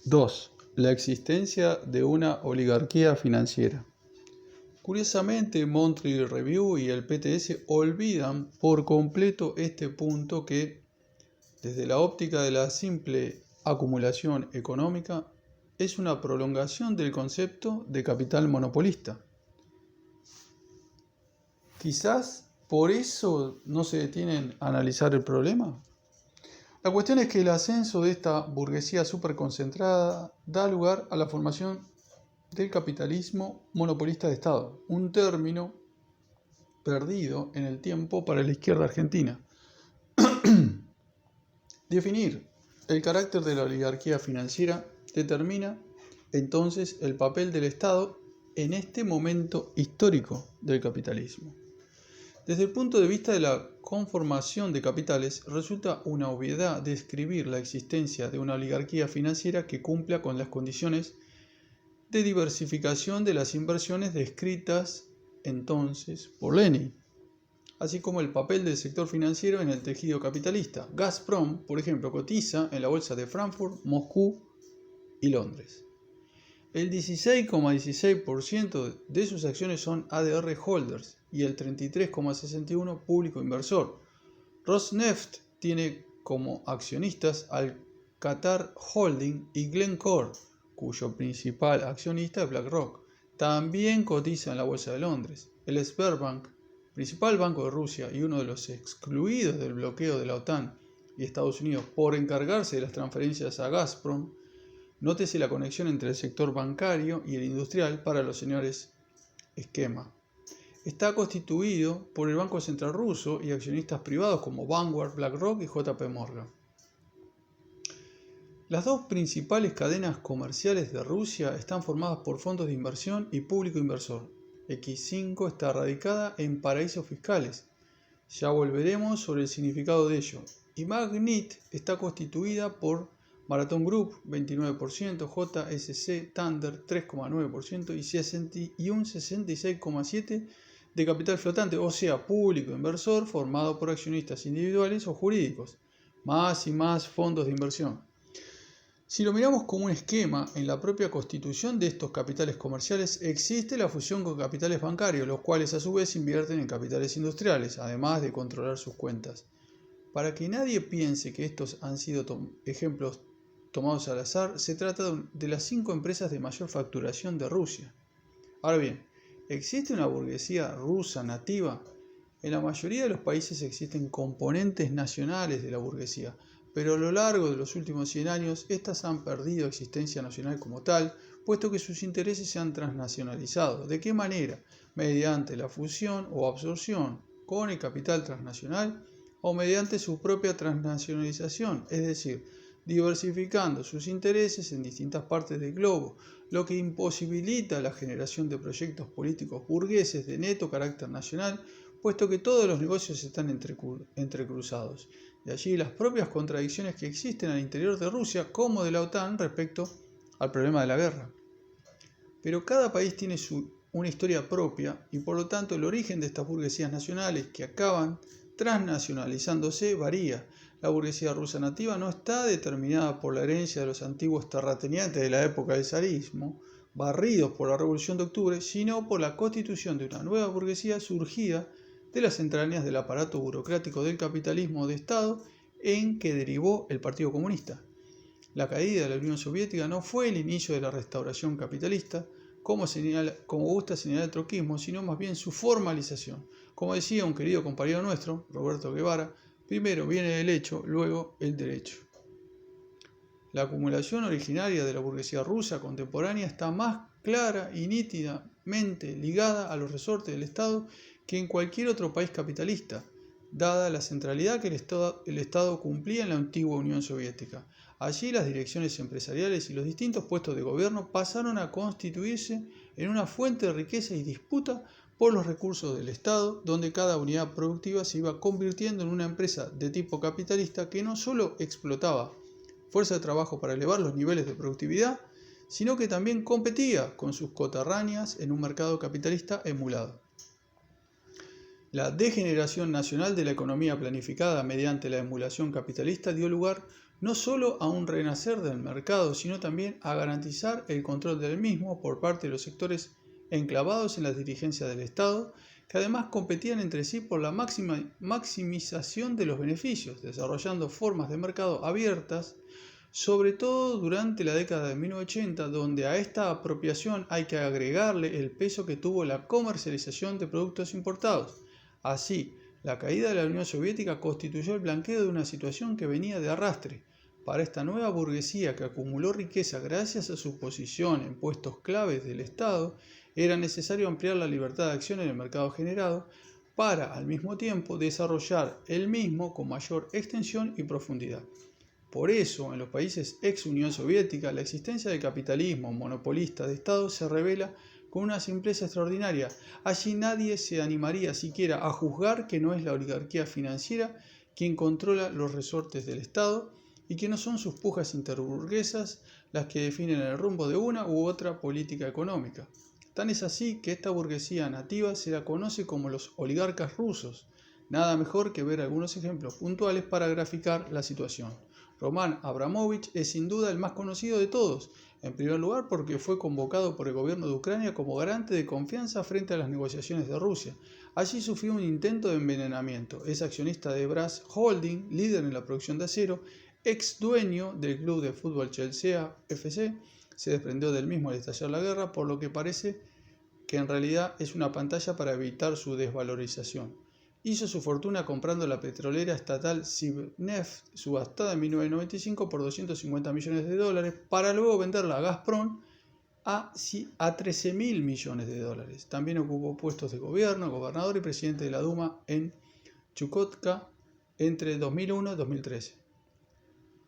2. La existencia de una oligarquía financiera. Curiosamente, Monthly Review y el PTS olvidan por completo este punto que, desde la óptica de la simple acumulación económica, es una prolongación del concepto de capital monopolista. Quizás por eso no se detienen a analizar el problema. La cuestión es que el ascenso de esta burguesía superconcentrada da lugar a la formación del capitalismo monopolista de Estado, un término perdido en el tiempo para la izquierda argentina. Definir el carácter de la oligarquía financiera determina entonces el papel del Estado en este momento histórico del capitalismo. Desde el punto de vista de la conformación de capitales, resulta una obviedad describir la existencia de una oligarquía financiera que cumpla con las condiciones de diversificación de las inversiones descritas entonces por Lenin, así como el papel del sector financiero en el tejido capitalista. Gazprom, por ejemplo, cotiza en la bolsa de Frankfurt, Moscú y Londres. El 16,16% de sus acciones son ADR holders y el 33,61% público inversor. Rosneft tiene como accionistas al Qatar Holding y Glencore, cuyo principal accionista es BlackRock. También cotiza en la bolsa de Londres. El Sberbank, principal banco de Rusia y uno de los excluidos del bloqueo de la OTAN y Estados Unidos por encargarse de las transferencias a Gazprom. Nótese la conexión entre el sector bancario y el industrial para los señores esquema. Está constituido por el Banco Central ruso y accionistas privados como Vanguard, BlackRock y JP Morgan. Las dos principales cadenas comerciales de Rusia están formadas por fondos de inversión y público inversor. X5 está radicada en paraísos fiscales. Ya volveremos sobre el significado de ello. Y Magnit está constituida por Marathon Group, 29%, JSC Thunder, 3,9% y un 66,7% de capital flotante, o sea, público inversor formado por accionistas individuales o jurídicos, más y más fondos de inversión. Si lo miramos como un esquema, en la propia constitución de estos capitales comerciales existe la fusión con capitales bancarios, los cuales a su vez invierten en capitales industriales, además de controlar sus cuentas. Para que nadie piense que estos han sido ejemplos tomados al azar, se trata de las 5 empresas de mayor facturación de Rusia. Ahora bien, ¿existe una burguesía rusa nativa? En la mayoría de los países existen componentes nacionales de la burguesía, pero a lo largo de los últimos 100 años, estas han perdido existencia nacional como tal, puesto que sus intereses se han transnacionalizado. ¿De qué manera? Mediante la fusión o absorción con el capital transnacional o mediante su propia transnacionalización, es decir, diversificando sus intereses en distintas partes del globo, lo que imposibilita la generación de proyectos políticos burgueses de neto carácter nacional, puesto que todos los negocios están entrecruzados. De allí las propias contradicciones que existen al interior de Rusia como de la OTAN respecto al problema de la guerra. Pero cada país tiene una historia propia y por lo tanto el origen de estas burguesías nacionales que acaban transnacionalizándose varía. La burguesía rusa nativa no está determinada por la herencia de los antiguos terratenientes de la época del zarismo, barridos por la Revolución de Octubre, sino por la constitución de una nueva burguesía surgida de las entrañas del aparato burocrático del capitalismo de Estado en que derivó el Partido Comunista. La caída de la Unión Soviética no fue el inicio de la restauración capitalista, como gusta señalar el troquismo, sino más bien su formalización. Como decía un querido compañero nuestro, Roberto Guevara, primero viene el hecho, luego el derecho. La acumulación originaria de la burguesía rusa contemporánea está más clara y nítidamente ligada a los resortes del Estado que en cualquier otro país capitalista, dada la centralidad que el Estado cumplía en la antigua Unión Soviética. Allí las direcciones empresariales y los distintos puestos de gobierno pasaron a constituirse en una fuente de riqueza y disputa por los recursos del Estado, donde cada unidad productiva se iba convirtiendo en una empresa de tipo capitalista que no solo explotaba fuerza de trabajo para elevar los niveles de productividad, sino que también competía con sus coterráneas en un mercado capitalista emulado. La degeneración nacional de la economía planificada mediante la emulación capitalista dio lugar no solo a un renacer del mercado, sino también a garantizar el control del mismo por parte de los sectores enclavados en las dirigencias del Estado, que además competían entre sí por la maximización de los beneficios, desarrollando formas de mercado abiertas, sobre todo durante la década de 1980, donde a esta apropiación hay que agregarle el peso que tuvo la comercialización de productos importados. Así, la caída de la Unión Soviética constituyó el blanqueo de una situación que venía de arrastre. Para esta nueva burguesía que acumuló riqueza gracias a su posición en puestos claves del Estado, era necesario ampliar la libertad de acción en el mercado generado para, al mismo tiempo, desarrollar el mismo con mayor extensión y profundidad. Por eso, en los países ex Unión Soviética, la existencia del capitalismo monopolista de Estado se revela con una simpleza extraordinaria. Allí nadie se animaría siquiera a juzgar que no es la oligarquía financiera quien controla los resortes del Estado y que no son sus pujas interburguesas las que definen el rumbo de una u otra política económica. Tan es así que esta burguesía nativa se la conoce como los oligarcas rusos. Nada mejor que ver algunos ejemplos puntuales para graficar la situación. Roman Abramovich es sin duda el más conocido de todos, en primer lugar porque fue convocado por el gobierno de Ucrania como garante de confianza frente a las negociaciones de Rusia. Allí sufrió un intento de envenenamiento. Es accionista de Brass Holding, líder en la producción de acero, ex dueño del club de fútbol Chelsea FC. Se desprendió del mismo al estallar la guerra, por lo que parece que en realidad es una pantalla para evitar su desvalorización. Hizo su fortuna comprando la petrolera estatal Sibneft, subastada en 1995 por $250 millones, para luego venderla a Gazprom a $13.000 millones. También ocupó puestos de gobierno, gobernador y presidente de la Duma en Chukotka entre 2001 y 2013.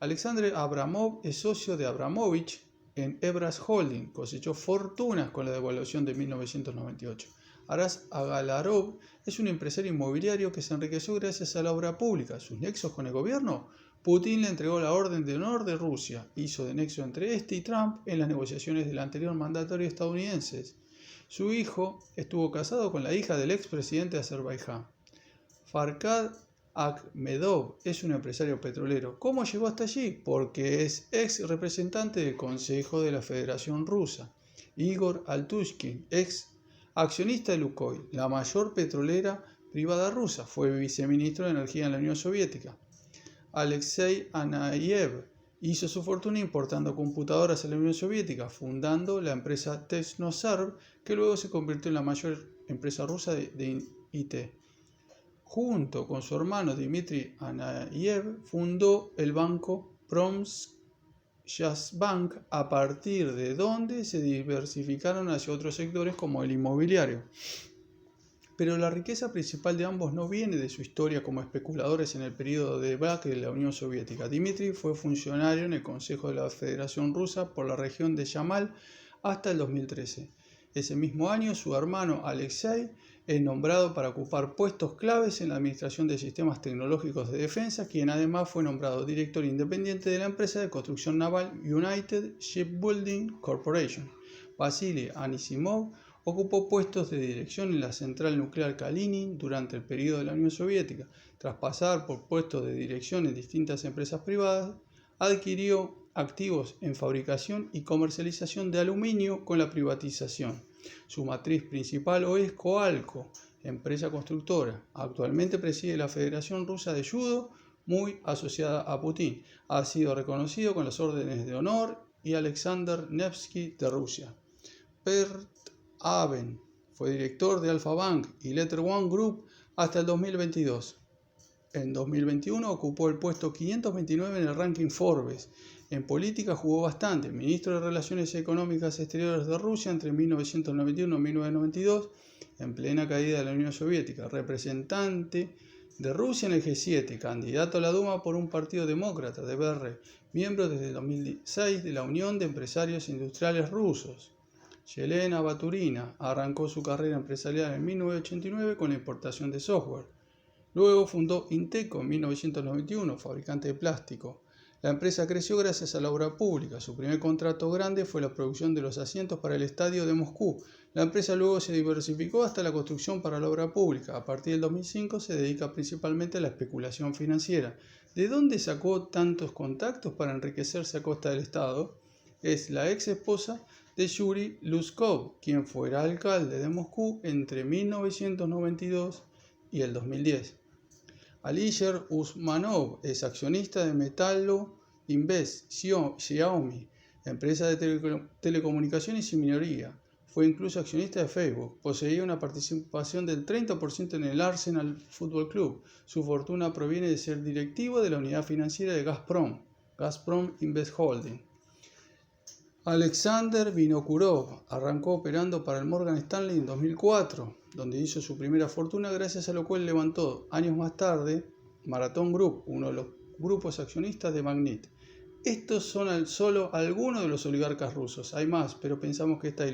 Alexander Abramov es socio de Abramovich en Ebras Holding, cosechó fortunas con la devaluación de 1998. Aras Agalarov es un empresario inmobiliario que se enriqueció gracias a la obra pública. ¿Sus nexos con el gobierno? Putin le entregó la Orden de Honor de Rusia, hizo de nexo entre este y Trump en las negociaciones del anterior mandatario estadounidense. Su hijo estuvo casado con la hija del expresidente de Azerbaiyán. Farkad Akhmedov es un empresario petrolero. ¿Cómo llegó hasta allí? Porque es ex representante del Consejo de la Federación Rusa. Igor Altushkin, ex accionista de Lukoil, la mayor petrolera privada rusa, fue viceministro de Energía en la Unión Soviética. Alexei Anayev hizo su fortuna importando computadoras a la Unión Soviética, fundando la empresa Technoserv, que luego se convirtió en la mayor empresa rusa de IT. Junto con su hermano Dmitry Anayev, fundó el banco Pромsvязьbank, a partir de donde se diversificaron hacia otros sectores como el inmobiliario. Pero la riqueza principal de ambos no viene de su historia como especuladores en el periodo de debacle de la Unión Soviética. Dmitry fue funcionario en el Consejo de la Federación Rusa por la región de Yamal hasta el 2013. Ese mismo año, su hermano Alexei es nombrado para ocupar puestos claves en la administración de sistemas tecnológicos de defensa, quien además fue nombrado director independiente de la empresa de construcción naval United Shipbuilding Corporation. Vasily Anisimov ocupó puestos de dirección en la central nuclear Kalinin durante el periodo de la Unión Soviética. Tras pasar por puestos de dirección en distintas empresas privadas, adquirió activos en fabricación y comercialización de aluminio con la privatización. Su matriz principal hoy es Coalco, empresa constructora. Actualmente preside la Federación Rusa de Judo, muy asociada a Putin. Ha sido reconocido con las órdenes de honor y Alexander Nevsky de Rusia. Bert Aben fue director de Alfa Bank y Letter One Group hasta el 2022. En 2021 ocupó el puesto 529 en el ranking Forbes. En política jugó bastante, ministro de Relaciones Económicas Exteriores de Rusia entre 1991 y 1992, en plena caída de la Unión Soviética, representante de Rusia en el G7, candidato a la Duma por un partido demócrata de BR, miembro desde 2006 de la Unión de Empresarios Industriales Rusos. Yelena Baturina arrancó su carrera empresarial en 1989 con la importación de software. Luego fundó Inteco en 1991, fabricante de plástico. La empresa creció gracias a la obra pública. Su primer contrato grande fue la producción de los asientos para el estadio de Moscú. La empresa luego se diversificó hasta la construcción para la obra pública. A partir del 2005 se dedica principalmente a la especulación financiera. ¿De dónde sacó tantos contactos para enriquecerse a costa del Estado? Es la ex esposa de Yuri Luskov, quien fuera alcalde de Moscú entre 1992 y el 2010. Alisher Usmanov es accionista de Metalo Invest, Xiaomi, empresa de telecomunicaciones y minería. Fue incluso accionista de Facebook. Poseía una participación del 30% en el Arsenal Football Club. Su fortuna proviene de ser directivo de la unidad financiera de Gazprom, Gazprom Invest Holding. Alexander Vinokurov arrancó operando para el Morgan Stanley en 2004, donde hizo su primera fortuna, gracias a lo cual levantó años más tarde Marathon Group, uno de los grupos accionistas de Magnit. Estos son solo algunos de los oligarcas rusos. Hay más, pero pensamos que esta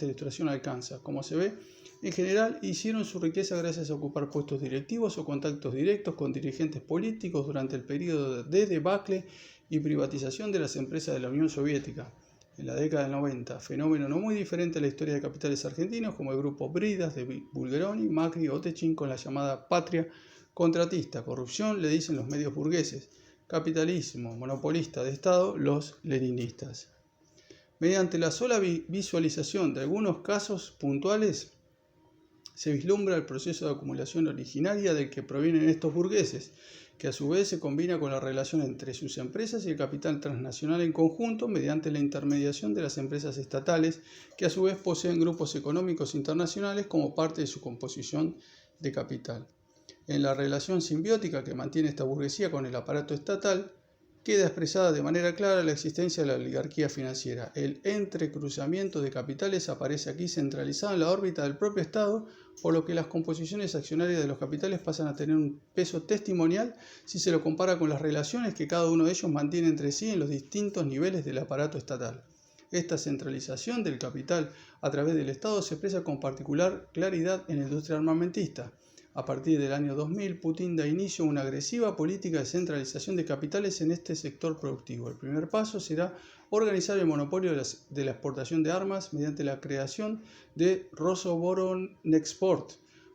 ilustración alcanza. Como se ve, en general hicieron su riqueza gracias a ocupar puestos directivos o contactos directos con dirigentes políticos durante el periodo de debacle y privatización de las empresas de la Unión Soviética en la década del 90, fenómeno no muy diferente a la historia de capitales argentinos como el grupo Bridas de Bulgeroni, Macri o Techin con la llamada patria contratista. Corrupción, le dicen los medios burgueses. Capitalismo monopolista de Estado, los leninistas. Mediante la sola visualización de algunos casos puntuales, se vislumbra el proceso de acumulación originaria del que provienen estos burgueses, que a su vez se combina con la relación entre sus empresas y el capital transnacional en conjunto mediante la intermediación de las empresas estatales, que a su vez poseen grupos económicos internacionales como parte de su composición de capital. En la relación simbiótica que mantiene esta burguesía con el aparato estatal, queda expresada de manera clara la existencia de la oligarquía financiera. El entrecruzamiento de capitales aparece aquí centralizado en la órbita del propio Estado, por lo que las composiciones accionarias de los capitales pasan a tener un peso testimonial si se lo compara con las relaciones que cada uno de ellos mantiene entre sí en los distintos niveles del aparato estatal. Esta centralización del capital a través del Estado se expresa con particular claridad en la industria armamentista. A partir del año 2000, Putin da inicio a una agresiva política de centralización de capitales en este sector productivo. El primer paso será organizar el monopolio de la exportación de armas mediante la creación de Rosoboronexport,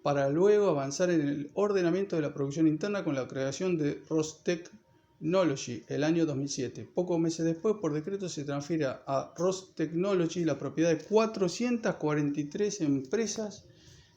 para luego avanzar en el ordenamiento de la producción interna con la creación de Rostechnology el año 2007. Pocos meses después, por decreto, se transfiere a Rostechnology la propiedad de 443 empresas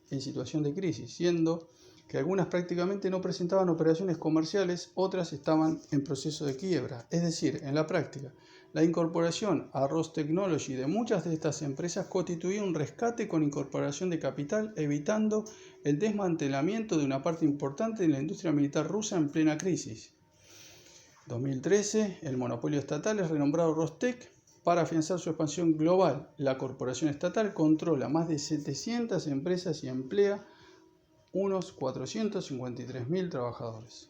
en situación de crisis, siendo que algunas prácticamente no presentaban operaciones comerciales, otras estaban en proceso de quiebra. Es decir, en la práctica, la incorporación a Rostechnology de muchas de estas empresas constituía un rescate con incorporación de capital, evitando el desmantelamiento de una parte importante de la industria militar rusa en plena crisis. 2013, el monopolio estatal es renombrado Rostec. Para afianzar su expansión global, la corporación estatal controla más de 700 empresas y emplea unos 453.000 trabajadores.